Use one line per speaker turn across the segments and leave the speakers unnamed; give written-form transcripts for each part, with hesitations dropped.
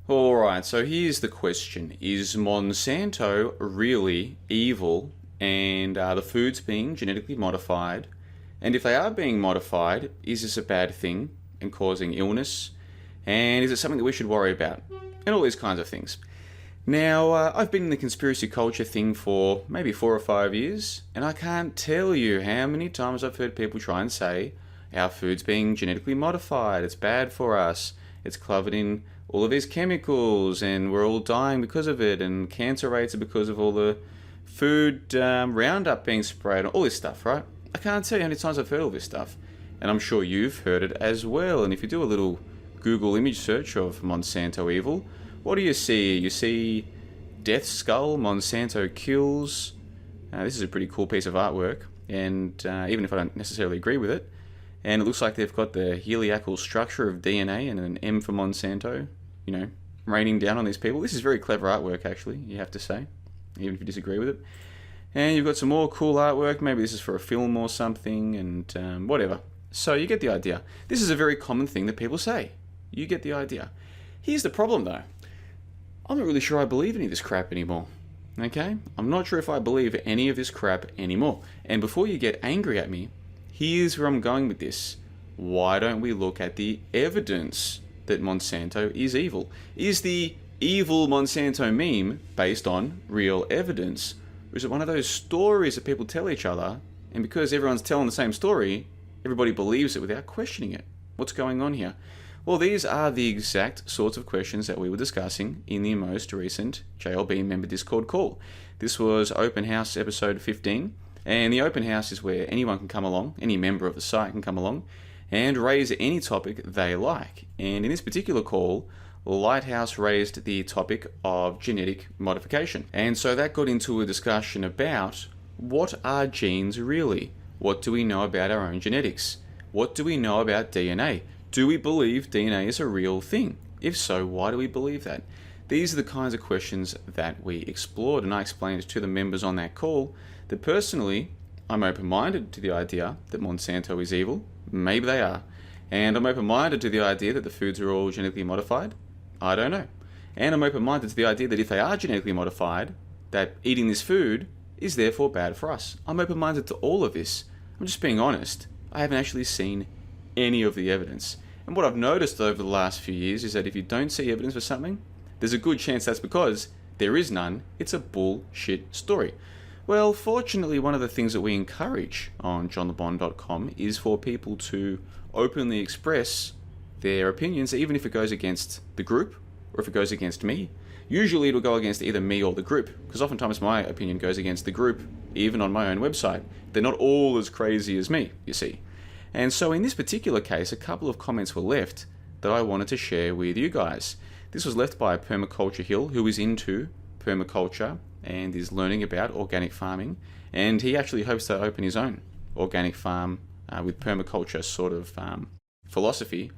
Alright, so here's the question. Is Monsanto really evil and are the foods being genetically modified? And if they are being modified, is this a bad thing and causing illness? And is it something that we should worry about? And all these kinds of things. Now, I've been in the conspiracy culture thing for maybe 4 or 5 years, and I can't tell you how many times I've heard people try and say, our food's being genetically modified, it's bad for us, it's covered in all of these chemicals, and we're all dying because of it, and cancer rates are because of all the food Roundup being sprayed, all this stuff, right? I can't tell you how many times I've heard all this stuff, and I'm sure you've heard it as well. And if you do a little Google image search of Monsanto evil, what do you see? You see Death Skull, Monsanto kills. This is a pretty cool piece of artwork, and even if I don't necessarily agree with it, and it looks like they've got the heliacal structure of DNA and an M for Monsanto, raining down on these people. This is very clever artwork, actually, you have to say, even if you disagree with it. And you've got some more cool artwork. Maybe this is for a film or something, and whatever. So you get the idea. This is a very common thing that people say. You get the idea. Here's the problem, though. I'm not really sure I believe any of this crap anymore. Okay? I'm not sure if I believe any of this crap anymore. And before you get angry at me, here's where I'm going with this. Why don't we look at the evidence that Monsanto is evil? Is the evil Monsanto meme based on real evidence? Or is it one of those stories that people tell each other, and because everyone's telling the same story, everybody believes it without questioning it? What's going on here? Well, these are the exact sorts of questions that we were discussing in the most recent JLB member Discord call. This was Open House episode 15, and the Open House is where anyone can come along, any member of the site can come along, and raise any topic they like. And in this particular call, Lighthouse raised the topic of genetic modification. And so that got into a discussion about what are genes really? What do we know about our own genetics? What do we know about DNA? Do we believe DNA is a real thing? If so, why do we believe that? These are the kinds of questions that we explored, and I explained to the members on that call that personally, I'm open-minded to the idea that Monsanto is evil. Maybe they are. And I'm open-minded to the idea that the foods are all genetically modified. I don't know. And I'm open-minded to the idea that if they are genetically modified, that eating this food is therefore bad for us. I'm open-minded to all of this. I'm just being honest. I haven't actually seen any of the evidence. And what I've noticed over the last few years is that if you don't see evidence for something, there's a good chance that's because there is none. It's a bullshit story. Well, fortunately, one of the things that we encourage on johnlebon.com is for people to openly express their opinions, even if it goes against the group or if it goes against me. Usually it'll go against either me or the group, because oftentimes my opinion goes against the group, even on my own website. They're not all as crazy as me, you see. And so in this particular case, a couple of comments were left that I wanted to share with you guys. This was left by Permaculture Hill, who is into permaculture and is learning about organic farming, and he actually hopes to open his own organic farm with permaculture sort of philosophy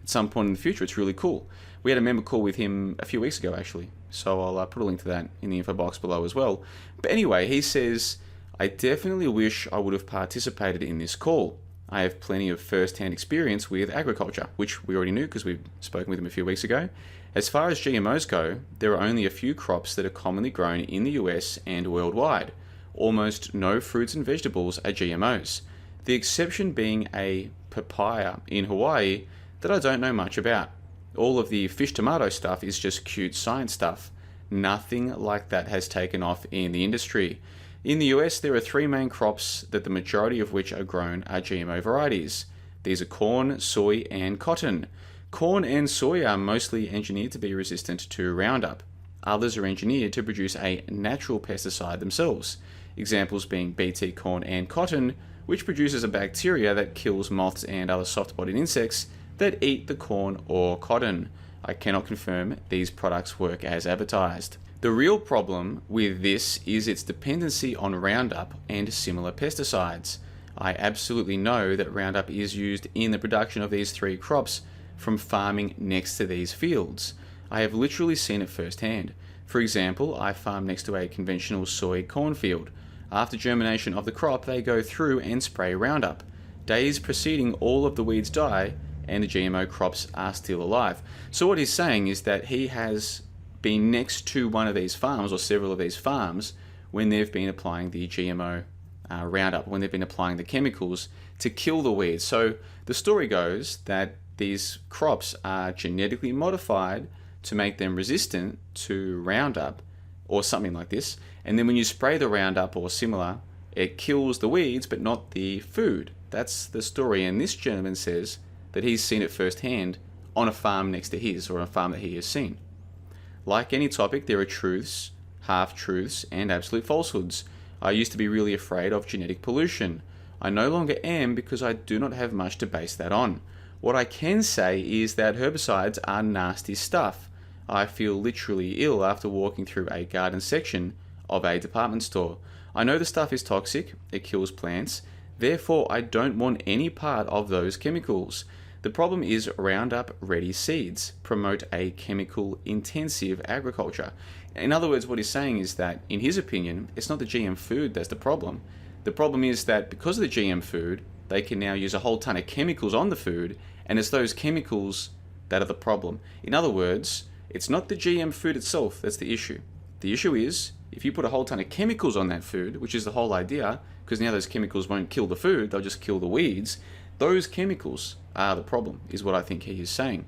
at some point in the future. It's really cool. We had a member call with him a few weeks ago, actually, so I'll put a link to that in the info box below as well. But anyway, he says, I definitely wish I would have participated in this call. I have plenty of first-hand experience with agriculture, which we already knew because we've spoken with him a few weeks ago. As far as GMOs go, there are only a few crops that are commonly grown in the US and worldwide. Almost no fruits and vegetables are GMOs. The exception being a papaya in Hawaii that I don't know much about. All of the fish tomato stuff is just cute science stuff. Nothing like that has taken off in the industry. In the US, there are 3 main crops that the majority of which are grown are GMO varieties. These are corn, soy, and cotton. Corn and soy are mostly engineered to be resistant to Roundup. Others are engineered to produce a natural pesticide themselves. Examples being BT corn and cotton, which produces a bacteria that kills moths and other soft-bodied insects that eat the corn or cotton. I cannot confirm these products work as advertised. The real problem with this is its dependency on Roundup and similar pesticides. I absolutely know that Roundup is used in the production of these 3 crops from farming next to these fields. I have literally seen it firsthand. For example, I farm next to a conventional soy cornfield. After germination of the crop, they go through and spray Roundup. Days preceding all of the weeds die, and the GMO crops are still alive. So what he's saying is that he has been next to one of these farms or several of these farms when they've been applying the GMO Roundup, when they've been applying the chemicals to kill the weeds. So the story goes that these crops are genetically modified to make them resistant to Roundup or something like this. And then when you spray the Roundup or similar, it kills the weeds but not the food. That's the story. And this gentleman says that he's seen it firsthand on a farm next to his, or a farm that he has seen. Like any topic, there are truths, half-truths, and absolute falsehoods. I used to be really afraid of genetic pollution. I no longer am because I do not have much to base that on. What I can say is that herbicides are nasty stuff. I feel literally ill after walking through a garden section of a department store. I know the stuff is toxic, it kills plants, therefore I don't want any part of those chemicals. The problem is Roundup Ready seeds promote a chemical-intensive agriculture. In other words, what he's saying is that, in his opinion, it's not the GM food that's the problem. The problem is that because of the GM food, they can now use a whole ton of chemicals on the food, and it's those chemicals that are the problem. In other words, it's not the GM food itself that's the issue. The issue is, if you put a whole ton of chemicals on that food, which is the whole idea, because now those chemicals won't kill the food, they'll just kill the weeds, those chemicals are the problem, is what I think he is saying.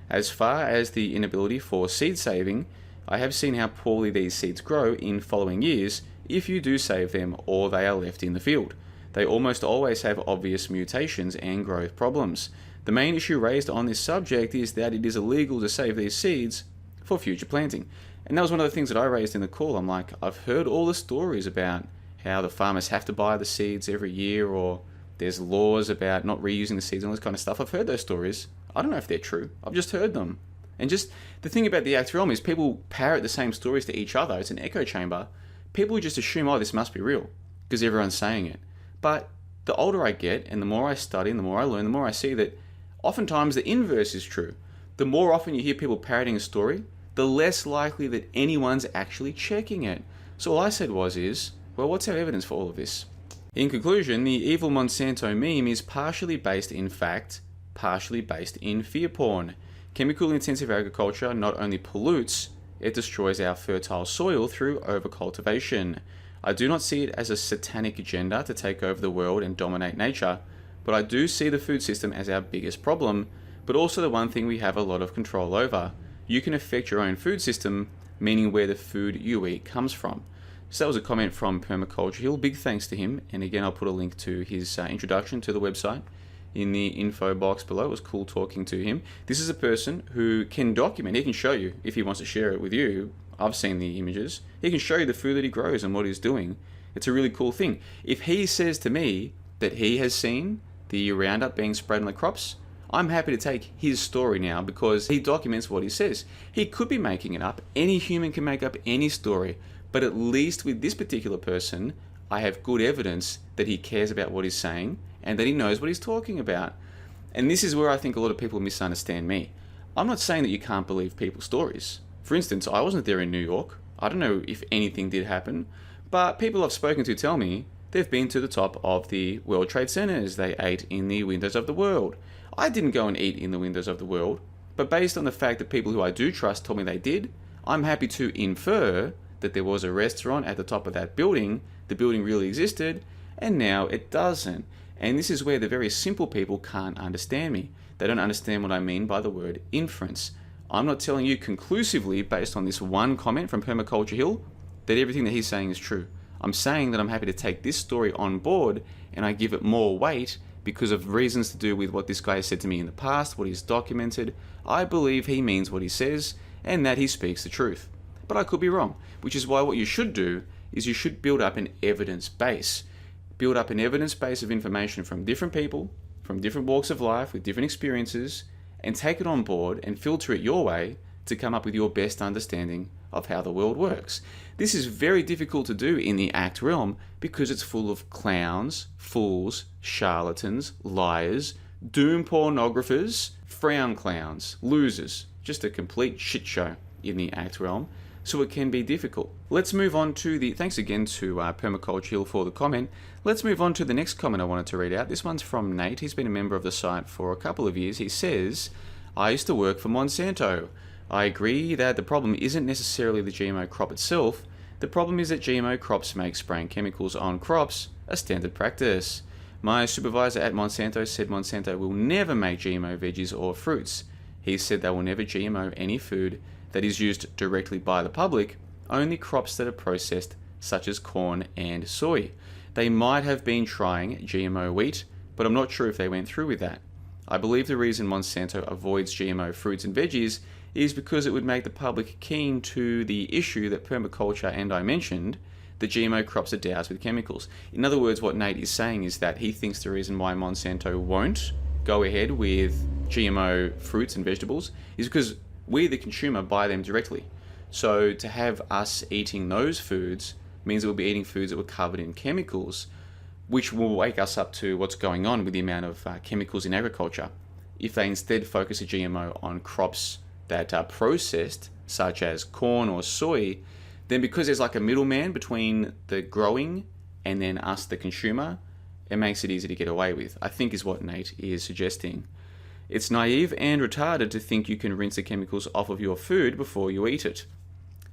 As far as the inability for seed saving, I have seen how poorly these seeds grow in following years if you do save them or they are left in the field. They almost always have obvious mutations and growth problems. The main issue raised on this subject is that it is illegal to save these seeds for future planting. And that was one of the things that I raised in the call. I'm like, I've heard all the stories about how the farmers have to buy the seeds every year, or there's laws about not reusing the seeds and all this kind of stuff. I've heard those stories. I don't know if they're true. I've just heard them. And just the thing about the Act realm is people parrot the same stories to each other. It's an echo chamber. People just assume, oh, this must be real because everyone's saying it. But the older I get and the more I study and the more I learn, the more I see that oftentimes the inverse is true. The more often you hear people parroting a story, the less likely that anyone's actually checking it. So all I said was, well, what's our evidence for all of this? In conclusion, the evil Monsanto meme is partially based in fact, partially based in fear porn. Chemical-intensive agriculture not only pollutes, it destroys our fertile soil through overcultivation. I do not see it as a satanic agenda to take over the world and dominate nature, but I do see the food system as our biggest problem, but also the one thing we have a lot of control over. You can affect your own food system, meaning where the food you eat comes from. So that was a comment from Permaculture Hill. Big thanks to him. And again, I'll put a link to his introduction to the website in the info box below. It was cool talking to him. This is a person who can document. He can show you if he wants to share it with you. I've seen the images. He can show you the food that he grows and what he's doing. It's a really cool thing. If he says to me that he has seen the Roundup being sprayed on the crops, I'm happy to take his story now because he documents what he says. He could be making it up. Any human can make up any story. But at least with this particular person, I have good evidence that he cares about what he's saying and that he knows what he's talking about. And this is where I think a lot of people misunderstand me. I'm not saying that you can't believe people's stories. For instance, I wasn't there in New York. I don't know if anything did happen. But people I've spoken to tell me they've been to the top of the World Trade Centers. They ate in the windows of the world. I didn't go and eat in the windows of the world. But based on the fact that people who I do trust told me they did, I'm happy to infer that there was a restaurant at the top of that building, the building really existed, and now it doesn't. And this is where the very simple people can't understand me. They don't understand what I mean by the word inference. I'm not telling you conclusively, based on this one comment from Permaculture Hill, that everything that he's saying is true. I'm saying that I'm happy to take this story on board and I give it more weight because of reasons to do with what this guy has said to me in the past, what he's documented. I believe he means what he says and that he speaks the truth. But I could be wrong, which is why what you should do is you should build up an evidence base. Build up an evidence base of information from different people, from different walks of life, with different experiences, and take it on board and filter it your way to come up with your best understanding of how the world works. This is very difficult to do in the ACT realm because it's full of clowns, fools, charlatans, liars, doom pornographers, frown clowns, losers. Just a complete shit show in the ACT realm. so it can be difficult. Let's move on to thanks again to Permaculture Hill for the comment. Let's move on to the next comment I wanted to read out. This one's from Nate. He's been a member of the site for a couple of years. He says, I used to work for Monsanto. I agree that the problem isn't necessarily the GMO crop itself. The problem is that GMO crops make spraying chemicals on crops a standard practice. My supervisor at Monsanto said Monsanto will never make GMO veggies or fruits. He said they will never GMO any food that is used directly by the public, only crops that are processed, such as corn and soy. They might have been trying GMO wheat, but I'm not sure if they went through with that. I believe the reason Monsanto avoids GMO fruits and veggies is because it would make the public keen to the issue that permaculture and I mentioned, the GMO crops are doused with chemicals. In other words, what Nate is saying is that he thinks the reason why Monsanto won't go ahead with GMO fruits and vegetables is because we, the consumer, buy them directly. So to have us eating those foods means that we'll be eating foods that were covered in chemicals, which will wake us up to what's going on with the amount of chemicals in agriculture. If they instead focus a GMO on crops that are processed, such as corn or soy, then because there's like a middleman between the growing and then us, the consumer, it makes it easy to get away with, I think is what Nate is suggesting. It's naive and retarded to think you can rinse the chemicals off of your food before you eat it.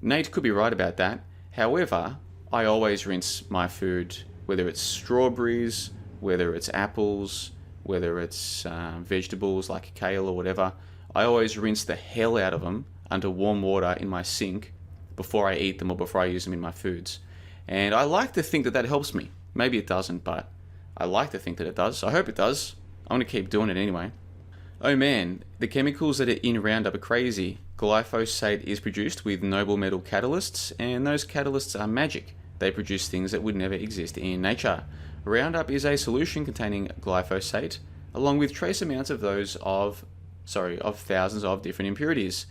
Nate could be right about that. However, I always rinse my food, whether it's strawberries, whether it's apples, whether it's vegetables like kale or whatever. I always rinse the hell out of them under warm water in my sink before I eat them or before I use them in my foods. And I like to think that that helps me. Maybe it doesn't, but I like to think that it does. I hope it does. I'm going to keep doing it anyway. Oh man, the chemicals that are in Roundup are crazy. Glyphosate is produced with noble metal catalysts, and those catalysts are magic. They produce things that would never exist in nature. Roundup is a solution containing glyphosate, along with trace amounts of thousands of different impurities.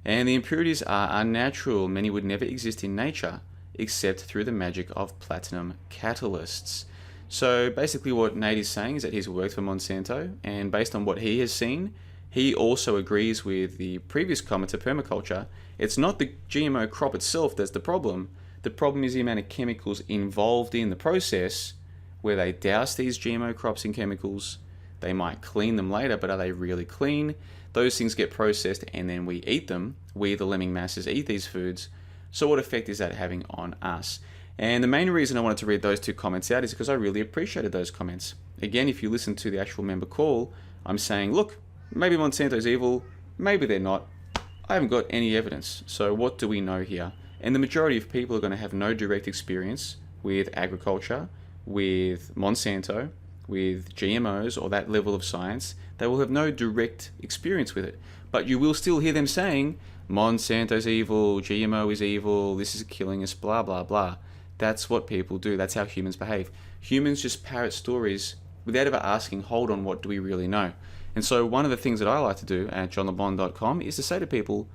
And the impurities are unnatural. Many would never exist in nature, except through the magic of platinum catalysts. So basically what Nate is saying is that he's worked for Monsanto, and based on what he has seen, he also agrees with the previous comment to permaculture. It's not the GMO crop itself that's the problem. The problem is the amount of chemicals involved in the process, where they douse these GMO crops in chemicals. They might clean them later, but are they really clean? Those things get processed and then we eat them. We, the lemming masses, eat these foods. So what effect is that having on us? And the main reason I wanted to read those two comments out is because I really appreciated those comments. Again, if you listen to the actual member call, I'm saying, look, maybe Monsanto's evil, maybe they're not. I haven't got any evidence. So what do we know here? And the majority of people are going to have no direct experience with agriculture, with Monsanto, with GMOs or that level of science. They will have no direct experience with it. But you will still hear them saying, Monsanto's evil, GMO is evil, this is killing us, blah, blah, blah. That's what people do. That's how humans behave. Humans just parrot stories without ever asking, hold on, what do we really know? And so one of the things that I like to do at johnlebon.com is to say to people,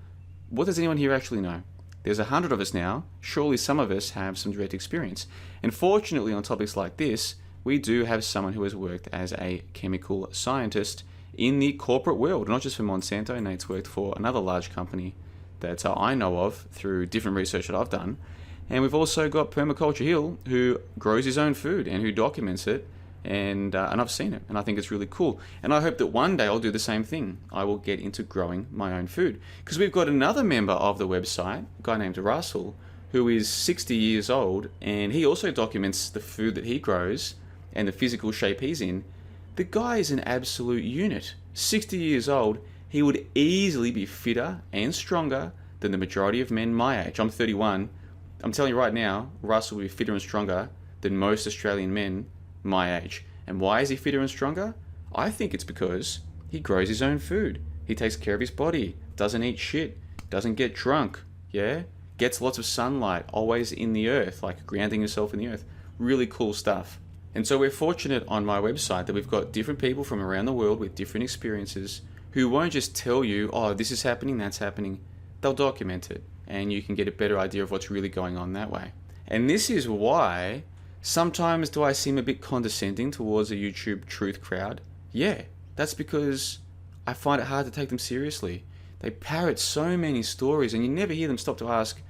what does anyone here actually know? There's 100 of us now. Surely some of us have some direct experience. And fortunately, on topics like this, we do have someone who has worked as a chemical scientist in the corporate world, not just for Monsanto. Nate's worked for another large company that I know of through different research that I've done. And we've also got Permaculture Hill, who grows his own food and who documents it. And I've seen it, and I think it's really cool. And I hope that one day I'll do the same thing. I will get into growing my own food. Because we've got another member of the website, a guy named Russell, who is 60 years old, and he also documents the food that he grows and the physical shape he's in. The guy is an absolute unit. 60 years old, he would easily be fitter and stronger than the majority of men my age. I'm 31. I'm telling you right now, Russell will be fitter and stronger than most Australian men my age. And why is he fitter and stronger? I think it's because he grows his own food. He takes care of his body, doesn't eat shit, doesn't get drunk, yeah? Gets lots of sunlight, always in the earth, like grounding himself in the earth. Really cool stuff. And so we're fortunate on my website that we've got different people from around the world with different experiences who won't just tell you, oh, this is happening, that's happening. They'll document it, and you can get a better idea of what's really going on that way. And this is why sometimes do I seem a bit condescending towards a YouTube truth crowd? Yeah, that's because I find it hard to take them seriously. They parrot so many stories and you never hear them stop to ask,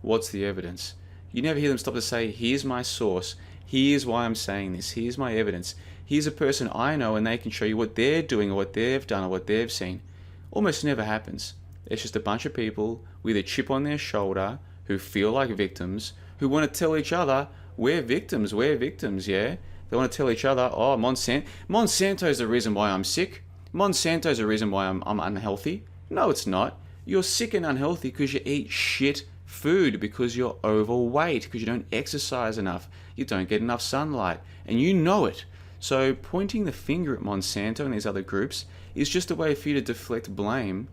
What's the evidence? You never hear them stop to say, here's my source. Here's why I'm saying this. Here's my evidence. Here's a person I know and they can show you what they're doing or what they've done or what they've seen. Almost never happens. It's just a bunch of people with a chip on their shoulder who feel like victims, who want to tell each other, we're victims, yeah? They want to tell each other, oh, Monsanto's the reason why I'm sick. Monsanto's the reason why I'm unhealthy. No, it's not. You're sick and unhealthy because you eat shit food, because you're overweight, because you don't exercise enough, you don't get enough sunlight, and you know it. So pointing the finger at Monsanto and these other groups is just a way for you to deflect blame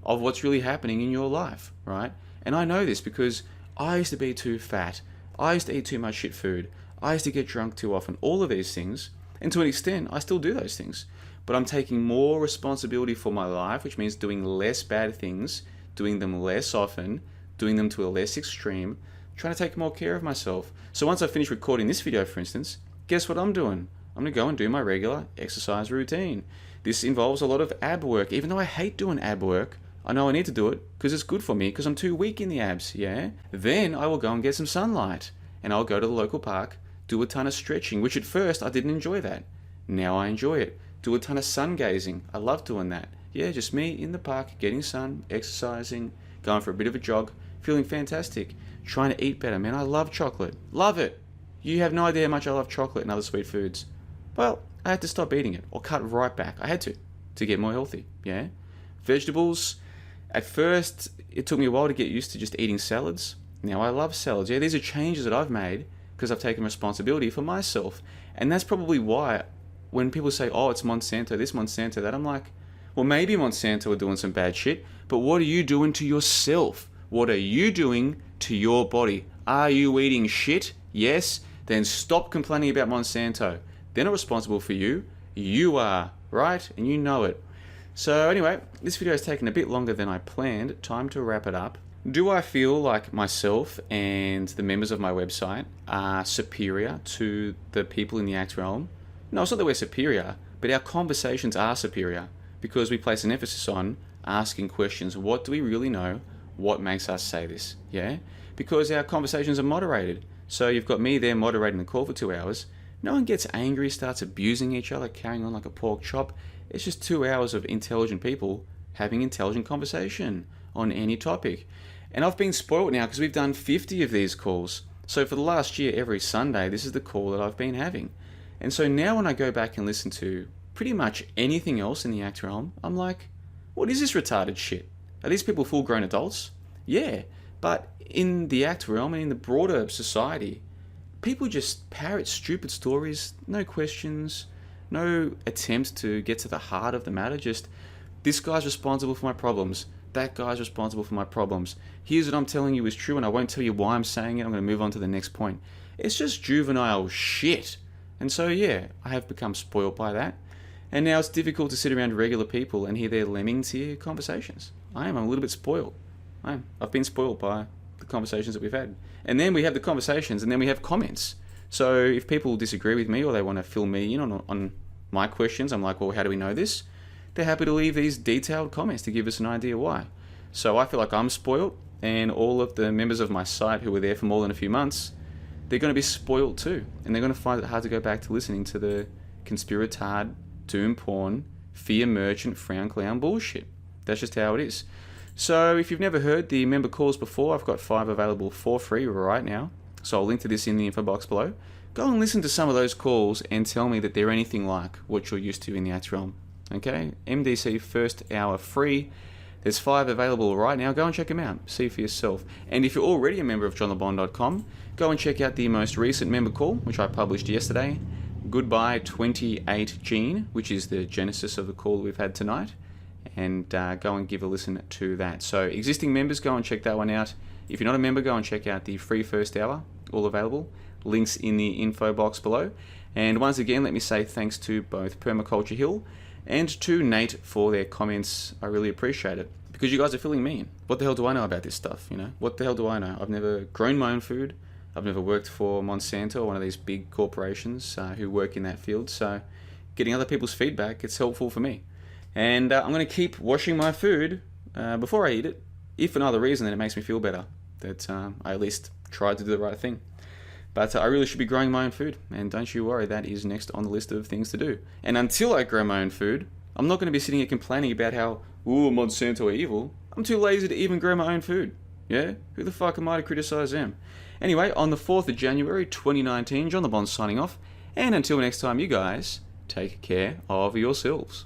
of what's really happening in your life, right? And I know this because I used to be too fat. I used to eat too much shit food. I used to get drunk too often. All of these things. And to an extent, I still do those things. But I'm taking more responsibility for my life, which means doing less bad things, doing them less often, doing them to a less extreme, trying to take more care of myself. So once I finish recording this video, for instance, guess what I'm doing? I'm going to go and do my regular exercise routine. This involves a lot of ab work. Even though I hate doing ab work, I know I need to do it because it's good for me because I'm too weak in the abs, yeah? Then I will go and get some sunlight and I'll go to the local park, do a ton of stretching, which at first I didn't enjoy that. Now I enjoy it. Do a ton of sun gazing. I love doing that. Yeah, just me in the park, getting sun, exercising, going for a bit of a jog, feeling fantastic, trying to eat better. Man, I love chocolate. Love it. You have no idea how much I love chocolate and other sweet foods. Well, I had to stop eating it or cut right back. I had to get more healthy, yeah? Vegetables, at first it took me a while to get used to just eating salads. Now I love salads. Yeah, these are changes that I've made because I've taken responsibility for myself. And that's probably why when people say, oh, it's Monsanto, this, Monsanto, that, I'm like, well, maybe Monsanto are doing some bad shit, but what are you doing to yourself? What are you doing to your body? Are you eating shit? Yes? Then stop complaining about Monsanto. They're not responsible for you. You are, right? And you know it. So anyway, this video has taken a bit longer than I planned. Time to wrap it up. Do I feel like myself and the members of my website are superior to the people in the HOAX realm? No, it's not that we're superior, but our conversations are superior because we place an emphasis on asking questions. What do we really know? What makes us say this? Yeah? Because our conversations are moderated. So you've got me there moderating the call for 2 hours. No one gets angry, starts abusing each other, carrying on like a pork chop. It's just 2 hours of intelligent people having intelligent conversation on any topic. And I've been spoiled now because we've done 50 of these calls. So for the last year, every Sunday, this is the call that I've been having. And so now when I go back and listen to pretty much anything else in the HOAX realm, I'm like, what is this retarded shit? Are these people full-grown adults? Yeah, but in the HOAX realm and in the broader society, people just parrot stupid stories, no questions, no attempt to get to the heart of the matter. Just, this guy's responsible for my problems. That guy's responsible for my problems. Here's what I'm telling you is true, and I won't tell you why I'm saying it. I'm going to move on to the next point. It's just juvenile shit. And so, yeah, I have become spoiled by that. And now it's difficult to sit around regular people and hear their lemmings here conversations. I'm a little bit spoiled. I've been spoiled by the conversations that we've had. And then we have the conversations, and then we have comments. So if people disagree with me or they want to fill me in on my questions, I'm like, well, how do we know this? They're happy to leave these detailed comments to give us an idea why. So I feel like I'm spoiled, and all of the members of my site who were there for more than a few months, they're going to be spoiled too. And they're going to find it hard to go back to listening to the conspiratard, doom porn, fear merchant, frown clown bullshit. That's just how it is. So if you've never heard the member calls before, I've got 5 available for free right now. So I'll link to this in the info box below. Go and listen to some of those calls and tell me that they're anything like what you're used to in the HOAX realm. Okay? MDC first hour free. There's 5 available right now. Go and check them out. See for yourself. And if you're already a member of johnlebon.com, go and check out the most recent member call, which I published yesterday. Goodbye 28 Gene, which is the genesis of the call we've had tonight. And go and give a listen to that. So existing members, go and check that one out. If you're not a member, go and check out the free first hour, all available. Links in the info box below. And once again, let me say thanks to both Permaculture Hill and to Nate for their comments. I really appreciate it because you guys are filling me in. What the hell do I know about this stuff? You know, what the hell do I know? I've never grown my own food. I've never worked for Monsanto or one of these big corporations who work in that field. So getting other people's feedback, it's helpful for me. And I'm going to keep washing my food before I eat it, if for no other reason than it makes me feel better. that I at least tried to do the right thing. But I really should be growing my own food, and don't you worry, that is next on the list of things to do. And until I grow my own food, I'm not going to be sitting here complaining about how, ooh, Monsanto are evil. I'm too lazy to even grow my own food. Yeah? Who the fuck am I to criticise them? Anyway, on the 4th of January 2019, John the Bond signing off, and until next time, you guys, take care of yourselves.